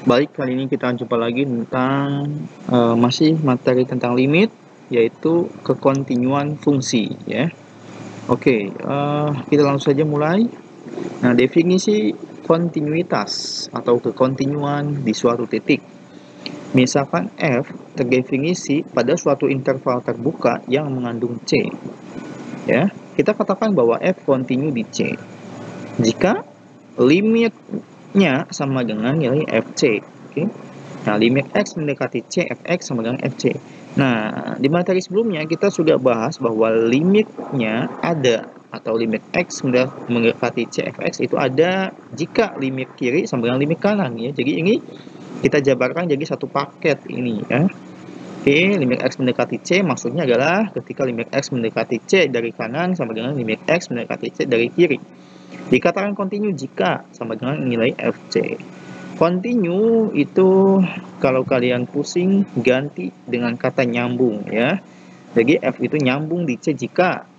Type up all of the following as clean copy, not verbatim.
Baik, kali ini kita jumpa lagi tentang masih materi tentang limit, yaitu kekontinuan fungsi, ya. Oke, kita langsung saja mulai. Nah, definisi kontinuitas atau kekontinuan di suatu titik. Misalkan f terdefinisi pada suatu interval terbuka yang mengandung c, ya. Kita katakan bahwa f kontinu di c jika limitnya sama dengan nilai fc. Oke. Nah, limit x mendekati c, fx sama dengan fc. Nah, di materi sebelumnya kita sudah bahas bahwa limitnya ada, atau limit x mendekati c, fx itu ada jika limit kiri sama dengan limit kanan, ya. Jadi ini kita jabarkan jadi satu paket ini, ya. Oke, limit x mendekati c maksudnya adalah ketika limit x mendekati c dari kanan sama dengan limit x mendekati c dari kiri. Dikatakan kontinu jika sama dengan nilai fc. Kontinu itu kalau kalian pusing ganti dengan kata nyambung, ya. Jadi f itu nyambung di c jika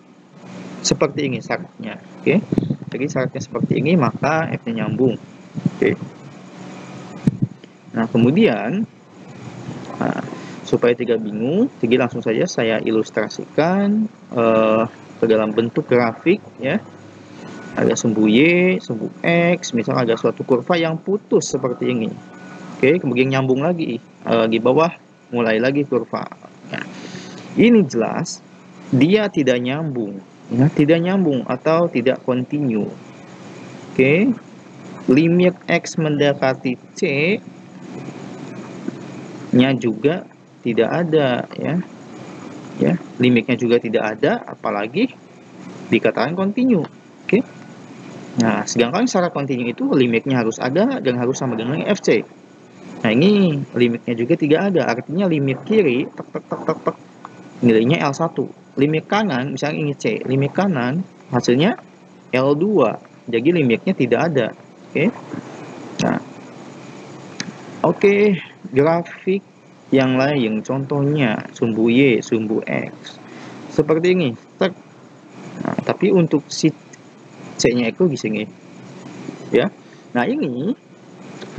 seperti ini syaratnya. Oke. Jadi syaratnya seperti ini maka f-nya nyambung. Oke. Nah, kemudian supaya tidak bingung, jadi langsung saja saya ilustrasikan ke dalam bentuk grafik, ya. Ada sumbu Y, sumbu X, misalnya ada suatu kurva yang putus seperti ini. Oke, kemudian nyambung lagi di bawah, mulai lagi kurva. Nah, ini jelas dia tidak nyambung, ya, tidak nyambung atau tidak kontinu. Oke, limit X mendekati C nya juga tidak ada, ya. Ya, limitnya juga tidak ada, apalagi dikatakan kontinu. Oke. Nah, sedangkan syarat kontinu itu limitnya harus ada dan harus sama dengan FC. Nah, ini limitnya juga tidak ada, artinya limit kiri tek, nilainya L1. Limit kanan, misalnya ini C, limit kanan hasilnya L2. Jadi limitnya tidak ada. Oke. Nah, oke, grafik yang lain, contohnya sumbu Y, sumbu X. Seperti ini. Nah, tapi untuk si C-nya itu di sini. Ya. Nah, ini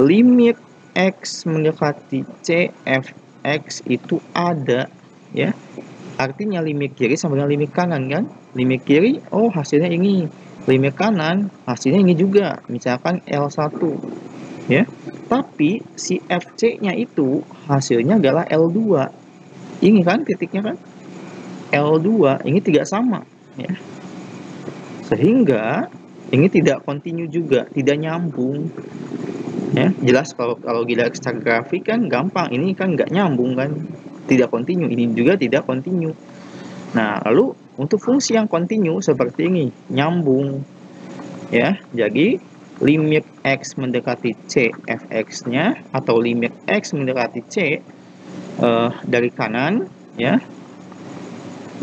limit X mendekati C, Fx itu ada, ya. Artinya limit kiri sama dengan limit kanan, kan? Limit kiri, oh hasilnya ini. Limit kanan, hasilnya ini juga. Misalkan L1, ya. Tapi si FC-nya itu hasilnya adalah L2. Ini kan titiknya kan? L2, ini tidak sama, ya. Sehingga ini tidak kontinu juga, tidak nyambung. Ya, jelas kalau dilihat secara grafik kan gampang, ini kan nggak nyambung kan, tidak kontinu, ini juga tidak kontinu. Nah, lalu untuk fungsi yang kontinu seperti ini, nyambung, ya. Jadi limit x mendekati c fx-nya atau limit x mendekati c dari kanan, ya,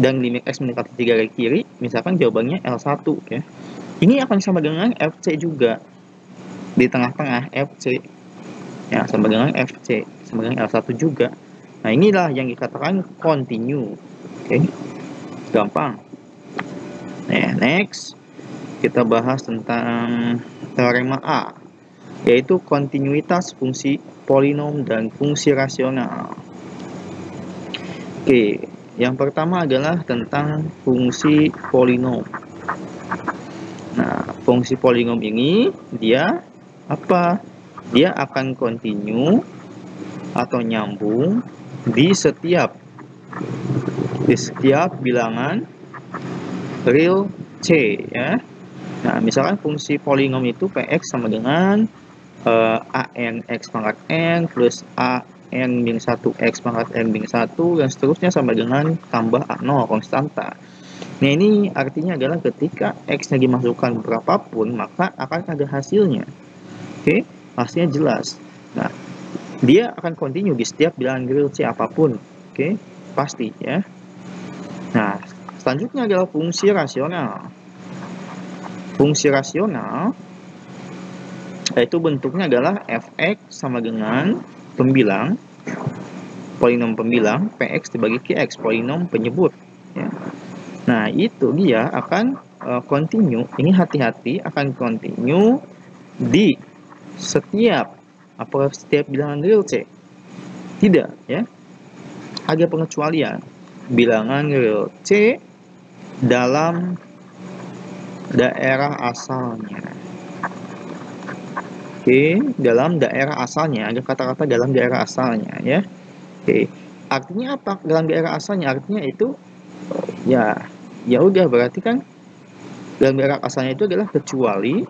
dan limit x mendekati 3 dari kiri, misalkan jawabannya L1, ya. Ini akan sama dengan FC juga. Di tengah-tengah FC, ya, sama dengan FC, sama dengan L1 juga. Nah, inilah yang dikatakan kontinu. Oke. Gampang. Nah, next kita bahas tentang teorema A, yaitu kontinuitas fungsi polinom dan fungsi rasional. Oke, yang pertama adalah tentang fungsi polinom. Nah, fungsi polinom ini dia apa? Dia akan kontinu atau nyambung di setiap bilangan real C, ya. Nah, misalkan fungsi polinom itu Px sama dengan an x pangkat n plus an min 1x pangkat n min 1 dan seterusnya sampai dengan tambah a0 konstanta. Nah, ini artinya adalah ketika x-nya dimasukkan berapapun maka akan ada hasilnya. Oke, hasilnya jelas. Nah, dia akan kontinu di setiap bilangan real C apapun. Oke, pasti, ya. Nah, selanjutnya adalah fungsi rasional. Fungsi rasional yaitu bentuknya adalah fx sama dengan pembilang, polinom pembilang, px dibagi qx, polinom penyebut, ya. Nah, itu dia akan kontinu, ini hati-hati, akan kontinu di setiap Apakah setiap bilangan real C? Tidak, ya. Ada pengecualian. Bilangan real C dalam daerah asalnya. Oke, dalam daerah asalnya. Ada kata-kata dalam daerah asalnya, ya. Oke. Artinya apa? Dalam daerah asalnya artinya itu ya udah, berarti kan dalam daerah asalnya itu adalah kecuali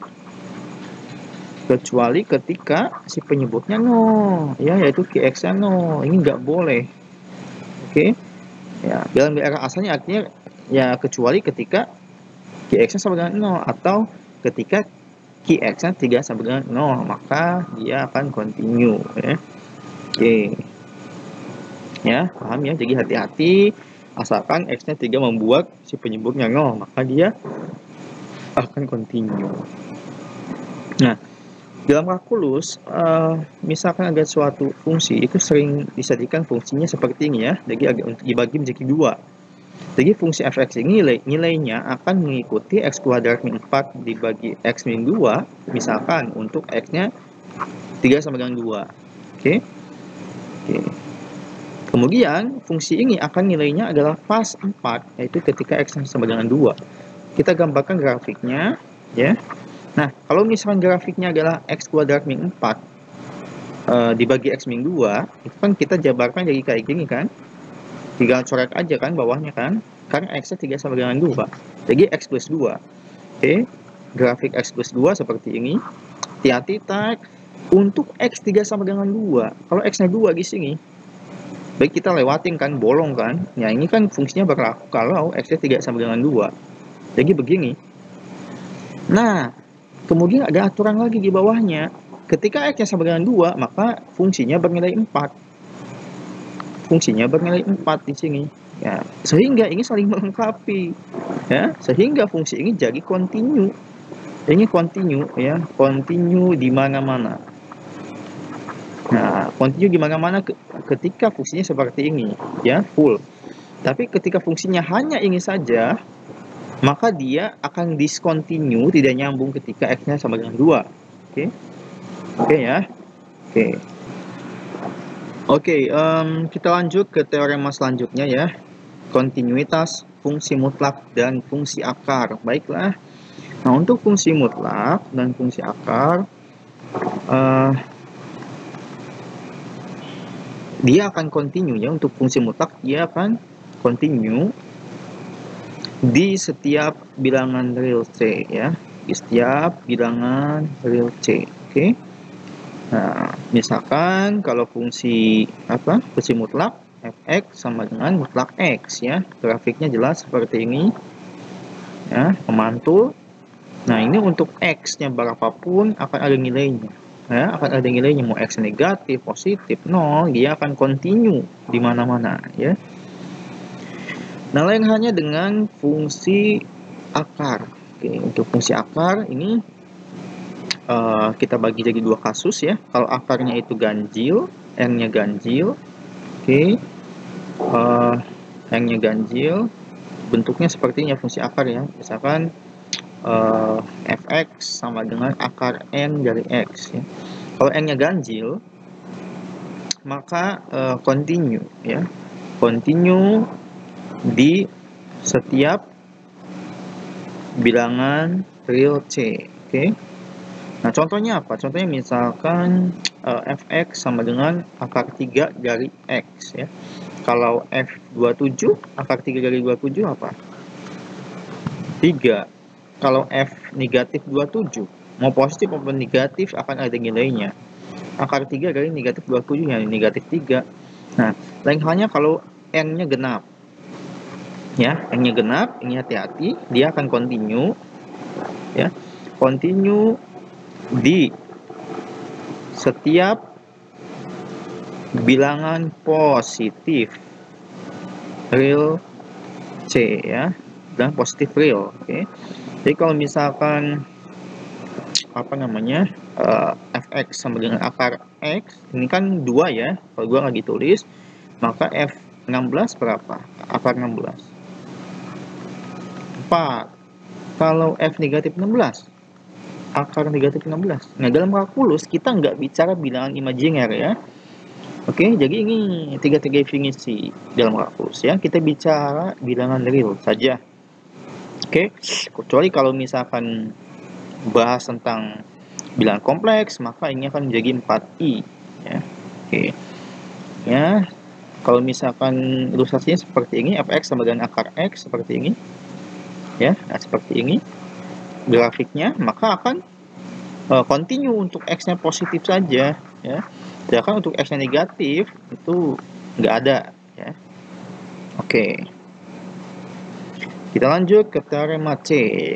ketika si penyebutnya 0, ya, yaitu QX-nya 0. Ini nggak boleh. Oke. Ya, dalam daerah asalnya artinya ya kecuali ketika QX-nya sama dengan 0 atau ketika QX-nya tidak sama dengan 0, maka dia akan continue, ya. Oke. Ya, paham ya? Jadi hati-hati, asalkan X-nya tidak membuat si penyebutnya 0, maka dia akan continue. Nah, dalam kalkulus, misalkan ada suatu fungsi, itu sering disajikan fungsinya seperti ini, ya. Jadi agak dibagi menjadi dua. Jadi fungsi fx ini nilainya akan mengikuti x kuadrat min 4 dibagi x min 2, misalkan untuk x-nya 3 sama dengan 2. Oke. Kemudian fungsi ini akan nilainya adalah pas 4, yaitu ketika x sama dengan 2. Kita gambarkan grafiknya, ya. Nah, kalau misalkan grafiknya adalah x kuadrat min 4 dibagi x min 2, itu kan kita jabarkan jadi kayak gini kan. Tinggal coret aja kan bawahnya kan, karena x-nya 3 sama dengan 2. Jadi x plus 2. Oke, grafik x plus 2 seperti ini. Hati-hati, untuk x 3 sama dengan 2. Kalau x-nya 2 di sini, baik kita lewatin kan, bolong kan. Ya, ini kan fungsinya berlaku kalau x-nya 3 sama dengan 2. Jadi begini. Nah, kemudian ada aturan lagi di bawahnya. Ketika x-nya sama dengan 2, maka fungsinya bernilai 4. Fungsinya bernilai 4 di sini. Ya, sehingga ini saling melengkapi. Ya, sehingga fungsi ini jadi continue. Ini continue, ya, continue di mana-mana. Nah, continue di mana-mana ketika fungsinya seperti ini, ya, full. Tapi ketika fungsinya hanya ini saja, maka dia akan discontinue, tidak nyambung ketika x-nya sama dengan 2. Oke. Oke, ya. Oke, kita lanjut ke teorema selanjutnya, ya. Kontinuitas fungsi mutlak dan fungsi akar. Baiklah. Nah, untuk fungsi mutlak dan fungsi akar, dia akan continue, ya. Untuk fungsi mutlak dia akan continue di setiap bilangan real C, ya. Di setiap bilangan real C. Oke. Nah, misalkan kalau fungsi fungsi mutlak fx sama dengan mutlak x, ya. Grafiknya jelas seperti ini, ya, memantul. Nah, ini untuk x-nya berapapun akan ada nilainya. Ya, akan ada nilainya, mau x negatif, positif, 0, dia akan continue di mana-mana, ya. Nah, lain halnya dengan fungsi akar. Oke, untuk fungsi akar ini kita bagi jadi dua kasus, ya. Kalau akarnya itu ganjil, n-nya ganjil, oke, n-nya ganjil, bentuknya seperti ini, ya, fungsi akar, ya. Misalkan fx sama dengan akar n dari x, ya. Kalau n-nya ganjil, maka continue, ya, continue di setiap bilangan real C. Oke. Nah, contohnya apa? Contohnya misalkan fx sama dengan akar 3 dari x, ya. Kalau f27, akar 3 dari 27 apa? 3. Kalau f negatif 27, mau positif maupun negatif akan ada nilainya. Akar 3 dari negatif 27, ya, negatif 3. Nah, lain halnya kalau n-nya genap. Ya, n-nya genap, ini hati-hati, dia akan continue, ya. Continue di setiap bilangan positif real C, ya, dan positif real. Oke. Jadi kalau misalkan fx sama dengan akar x, ini kan 2, ya. Kalau gua nggak ditulis, maka f16 berapa? Akar 16 4. Kalau f negatif 16, akar negatif 16. Nah, dalam kalkulus kita nggak bicara bilangan imajiner ya. Oke, jadi ini tiga definisi dalam kalkulus ya. Kita bicara bilangan real saja. Oke, kecuali kalau misalkan bahas tentang bilangan kompleks, maka ini akan menjadi 4i ya. Oke. Ya, kalau misalkan ilustrasinya seperti ini, fx sama dengan akar x seperti ini. Ya, nah seperti ini grafiknya, maka akan continue untuk x-nya positif saja ya. Sedangkan untuk x-nya negatif itu nggak ada ya. Oke. Kita lanjut ke teorema C,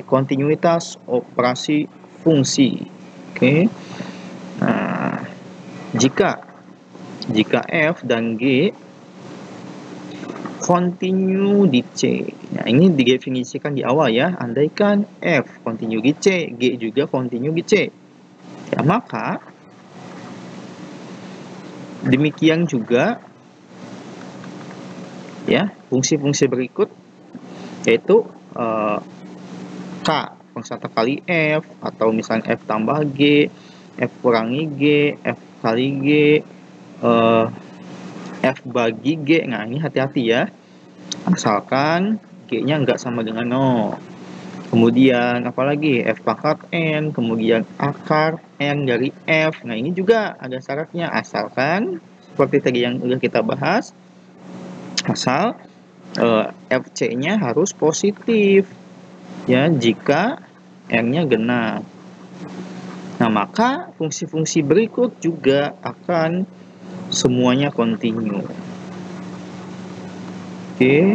kontinuitas operasi fungsi. Oke. Nah, jika f dan g kontinu di C. Nah, ini didefinisikan di awal ya. Andaikan f kontinu di C, g juga kontinu di C. Ya, maka demikian juga ya fungsi-fungsi berikut, yaitu K pangkatan kali F, atau misalnya F tambah G, F kurangi G, F kali G, F bagi G. Nah, ini hati-hati ya, asalkan G-nya nggak sama dengan 0. Kemudian apalagi F pangkat N, kemudian akar N dari F. Nah, ini juga ada syaratnya, asalkan seperti tadi yang udah kita bahas, asal FC-nya harus positif ya, jika R-nya genap. Nah, maka fungsi-fungsi berikut juga akan semuanya kontinu. Oke,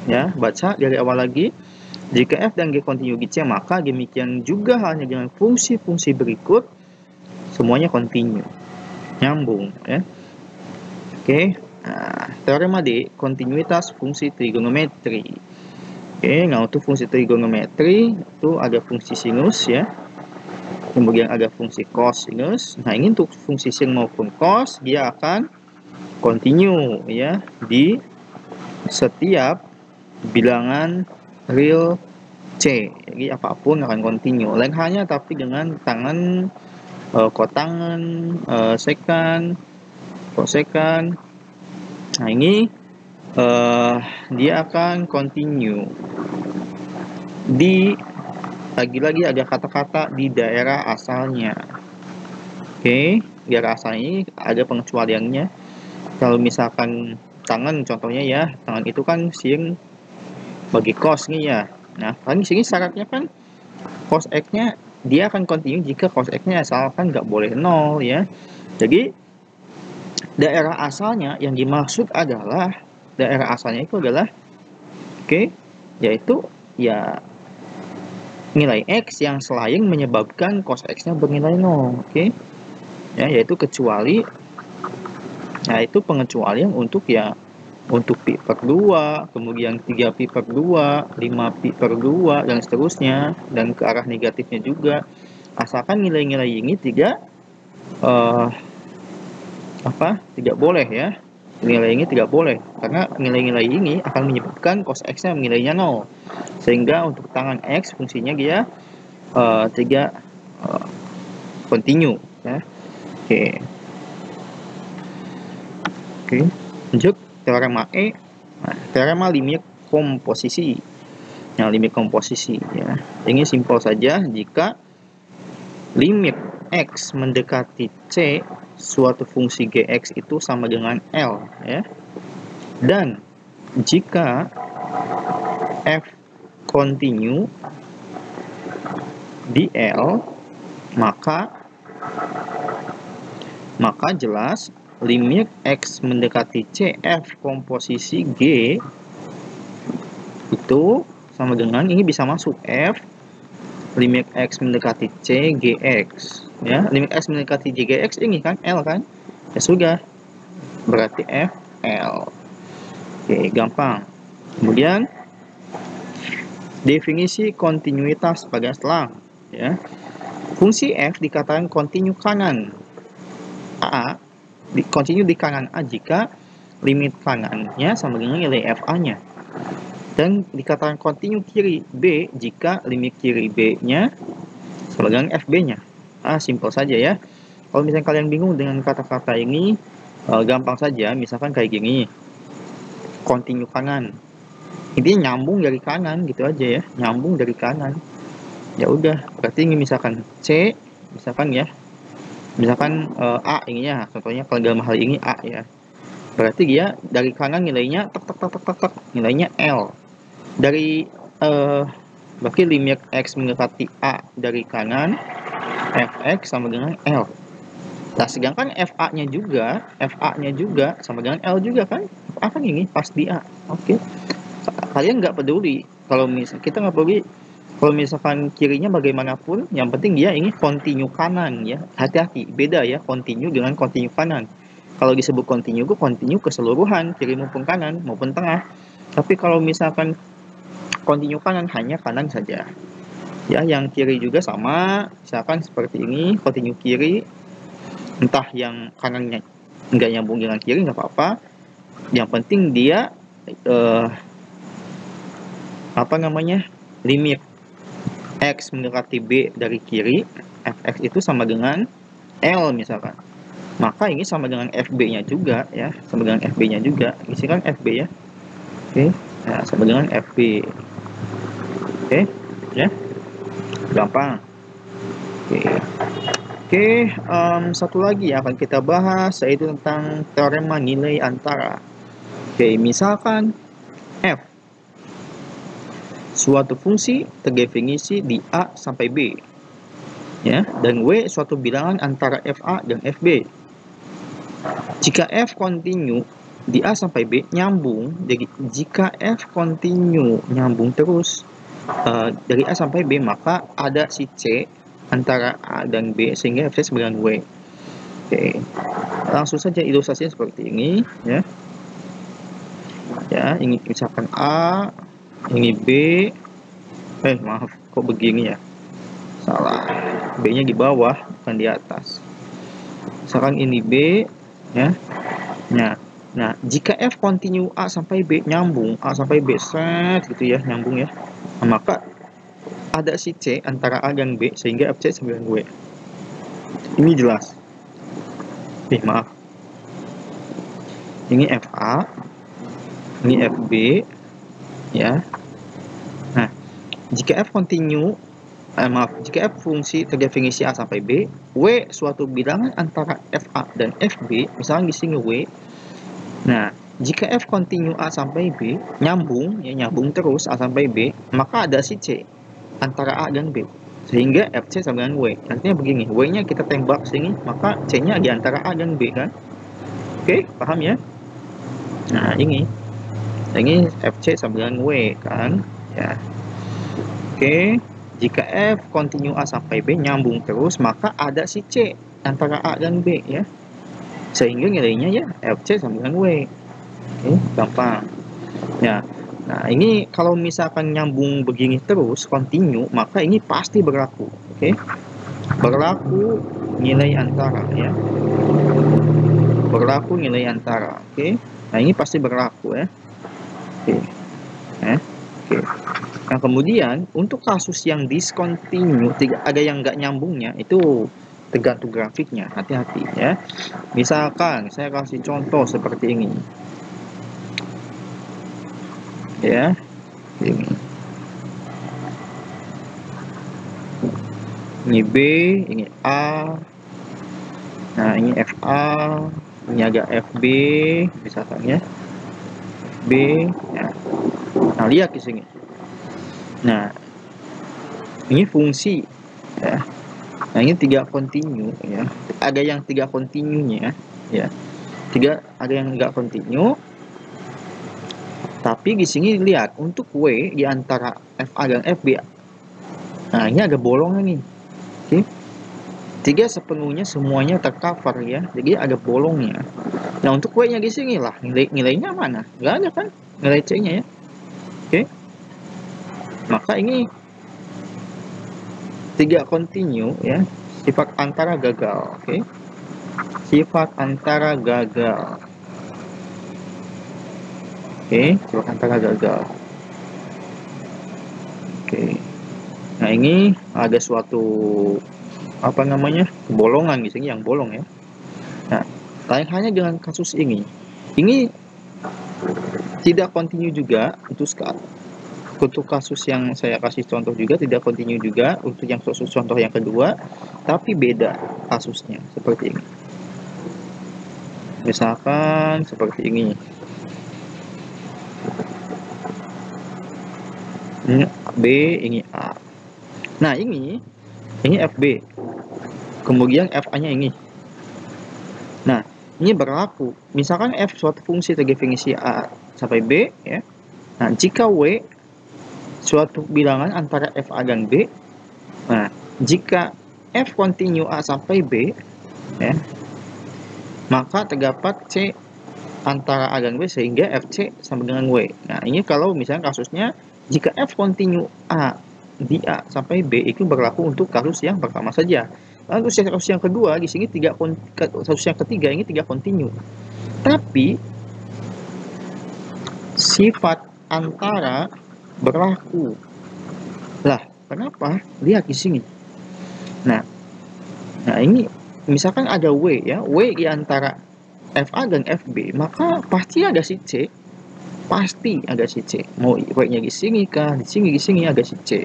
ya, baca dari awal lagi. Jika F dan G kontinu di C, maka demikian juga halnya dengan fungsi-fungsi berikut, semuanya kontinu. Nyambung ya. Oke, nah, teorema D, kontinuitas fungsi trigonometri. Oke, nah untuk fungsi trigonometri itu ada fungsi sinus ya, kemudian ada fungsi cosinus. Nah, ini untuk fungsi sin maupun cos, dia akan kontinu ya di setiap bilangan real C. Jadi apapun akan kontinu. Lain halnya tapi dengan tangan, kotangan, sekan, kosekan. Nah, ini dia akan continue di, lagi-lagi ada kata-kata di daerah asalnya. Oke, daerah asalnya ini ada pengecualiannya. Kalau misalkan tangan contohnya ya, tangan itu kan sin bagi cos nih ya. Nah, kan di sini syaratnya kan cos x-nya dia akan continue jika cos x-nya asalkan nggak boleh 0 ya. Jadi daerah asalnya yang dimaksud adalah, daerah asalnya itu adalah yaitu ya nilai x yang selain menyebabkan cos x-nya bernilai 0. Ya, yaitu kecuali, nah itu pengecualian untuk ya untuk pi per 2, kemudian 3pi per 2, 5pi per 2 dan seterusnya, dan ke arah negatifnya juga, asalkan nilai-nilai ini tidak tidak boleh ya. Nilai ini tidak boleh, karena nilai-nilai ini akan menyebabkan cos x-nya nilainya 0. Sehingga untuk tangan x fungsinya dia tidak continue ya. Oke. Lanjut teorema E. Nah, teorema limit komposisi. Nah, limit komposisi ya. Ini simpel saja, jika limit x mendekati C suatu fungsi gx itu sama dengan L ya. Dan jika f continue di L, maka jelas limit x mendekati C f komposisi G itu sama dengan, ini bisa masuk f limit x mendekati C gx ya. Limit x mendekati C gx ini kan L kan, ya sudah, berarti f L. Oke, gampang. Kemudian definisi kontinuitas bagian selang ya. Fungsi f dikatakan kontinu kanan A, kontinu di kanan A jika limit kanannya sama dengan nilai fa-nya. Dan dikatakan kontinu kiri B jika limit kiri B-nya sama dengan FB-nya. Simpel saja ya. Kalau misalnya kalian bingung dengan kata-kata ini, gampang saja. Misalkan kayak gini, continue kanan. Intinya nyambung dari kanan gitu aja ya, nyambung dari kanan. Ya udah, berarti ini misalkan C, misalkan ya, misalkan A ininya, contohnya kalau dalam hal ini A ya. Berarti dia dari kanan nilainya tek tek tek tek tek, tek nilainya L. Dari berarti limit X mendekati A dari kanan, Fx sama dengan L. Nah, sedangkan FA-nya juga sama dengan L juga kan? FA kan ini pas di A. Oke. Kalian nggak peduli kalau kita nggak peduli kalau misalkan kirinya bagaimanapun, yang penting dia ini continue kanan ya. Hati-hati, beda ya continue dengan continue kanan. Kalau disebut continue, gue continue keseluruhan, kiri maupun kanan maupun tengah. Tapi kalau misalkan continue kanan, hanya kanan saja. Ya, yang kiri juga sama, misalkan seperti ini, continue kiri, entah yang kanannya nggak nyambung dengan kiri, nggak apa-apa. Yang penting dia, limit X mendekati B dari kiri, Fx itu sama dengan L misalkan. Maka ini sama dengan FB-nya juga ya, sama dengan FB-nya juga. Isi kan FB ya. Oke. Nah, sama dengan FB. Oke, ya. Gampang. Oke, satu lagi yang akan kita bahas yaitu tentang teorema nilai antara. Oke, misalkan F suatu fungsi terdefinisi di A sampai B. Ya, dan W suatu bilangan antara FA dan FB. Jika F continue di A sampai B nyambung, jadi jika F continue nyambung terus dari A sampai B, maka ada si C antara A dan B sehingga F sama dengan W. Oke, langsung saja ilustrasinya seperti ini ya. Ya, ini misalkan A, ini B. Maaf, kok begini ya? Salah. B-nya di bawah, bukan di atas. Misalkan ini B ya. Nah, jika F continue A sampai B nyambung, A sampai B set gitu ya, nyambung ya. Nah, maka ada si C antara A dan B sehingga FC sama dengan W. Ini jelas. Maaf. Ini FA, ini FB ya. Nah, jika F continue jika F fungsi terdefinisi A sampai B, W suatu bilangan antara FA dan FB, misalnya di sini W. Nah, jika F continue A sampai B, nyambung terus A sampai B, maka ada si C antara A dan B. Sehingga FC sama dengan W. Artinya begini, W-nya kita tembak sini, maka C-nya di antara A dan B kan? Oke, paham ya? Nah, ini FC sama dengan W kan? Ya. Oke, jika F continue A sampai B nyambung terus, maka ada si C antara A dan B ya. Sehingga nilainya ya FC sama dengan W. Oke, gampang. Ya. Nah, ini kalau misalkan nyambung begini terus, continue, maka ini pasti berlaku. Oke. Berlaku nilai antara ya. Berlaku nilai antara. Oke. Nah, ini pasti berlaku ya. Oke. Oke. Nah, kemudian untuk kasus yang discontinue, ada yang nggak nyambungnya, itu tergantung grafiknya. Hati-hati ya. Misalkan saya kasih contoh seperti ini. Ya. Ini B, ini A. Nah, ini FA, ini agak FB, misalkan ya. B. Nah, lihat di sini. Nah, ini fungsi ya. Nah, ini 3 continue ya. Ada yang 3 continue-nya ya. Ada yang enggak continue. Tapi di sini lihat untuk W di antara FA dan FB. Nah, ini ada bolongnya nih. Oke. 3 sepenuhnya semuanya tercover ya. Jadi ada bolongnya. Nah, untuk W-nya di sini lah. Nilainya mana? Enggak ada kan? Nilai C-nya ya. Oke. Maka ini 3 continue ya. Sifat antara gagal. Oke. Sifat antara gagal. Oke, sifat antara gagal. Oke. Nah, ini ada suatu apa namanya kebolongan di sini yang bolong ya. Nah, lain halnya dengan kasus ini tidak kontinu juga untuk kasus yang saya kasih contoh juga tidak kontinu juga untuk yang kasus contoh yang kedua, tapi beda kasusnya seperti ini. Misalkan seperti ini. Ini B, ini A. Nah, ini FB. Kemudian FA-nya ini. Nah, ini berlaku. Misalkan F suatu fungsi terdefinisi A sampai B ya. Nah, jika W suatu bilangan antara FA dan B. Nah, jika F kontinu A sampai B ya, maka terdapat C antara A dan B sehingga FC sama dengan W. Nah, ini kalau misalnya kasusnya jika F kontinu A di A sampai B itu berlaku untuk kasus yang pertama saja. Lalu kasus yang kedua di sini kasus yang ketiga ini tidak kontinu. Tapi sifat antara berlaku. Lah, kenapa? Lihat di sini. Nah ini misalkan ada W ya, W di antara FA dan FB, maka pasti ada si C. Pasti ada si C. Mau W-nya di sini kah? Di sini ada si C.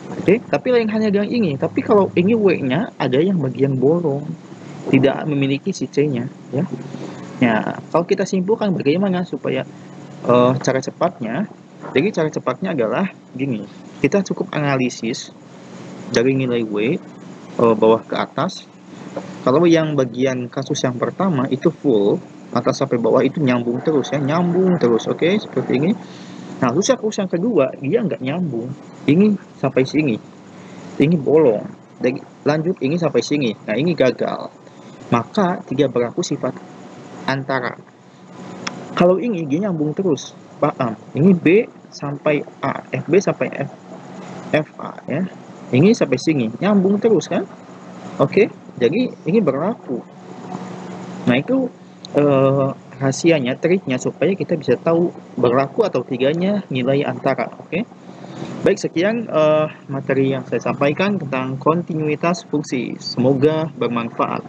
Oke, tapi lain hanya dengan ini. Tapi kalau ini W-nya ada yang bagian bolong, tidak memiliki si C-nya ya. Nah, kalau kita simpulkan bagaimana supaya cara cepatnya, jadi cara cepatnya adalah gini. Kita cukup analisis dari nilai W bawah ke atas. Kalau yang bagian kasus yang pertama itu full, atas sampai bawah itu nyambung terus ya, nyambung terus, oke, seperti ini. Nah, terus kasus yang kedua dia nggak nyambung, ini sampai sini, ini bolong, dan lanjut ini sampai sini. Nah, ini gagal, maka tidak berlaku sifat antara. Kalau ini dia nyambung terus, paham? Ini B sampai A, FB sampai FA ya, ini sampai sini nyambung terus kan, oke. Jadi ini berlaku. Nah, itu rahasianya, triknya supaya kita bisa tahu berlaku atau tidaknya nilai antara. Oke. Baik, sekian materi yang saya sampaikan tentang kontinuitas fungsi. Semoga bermanfaat.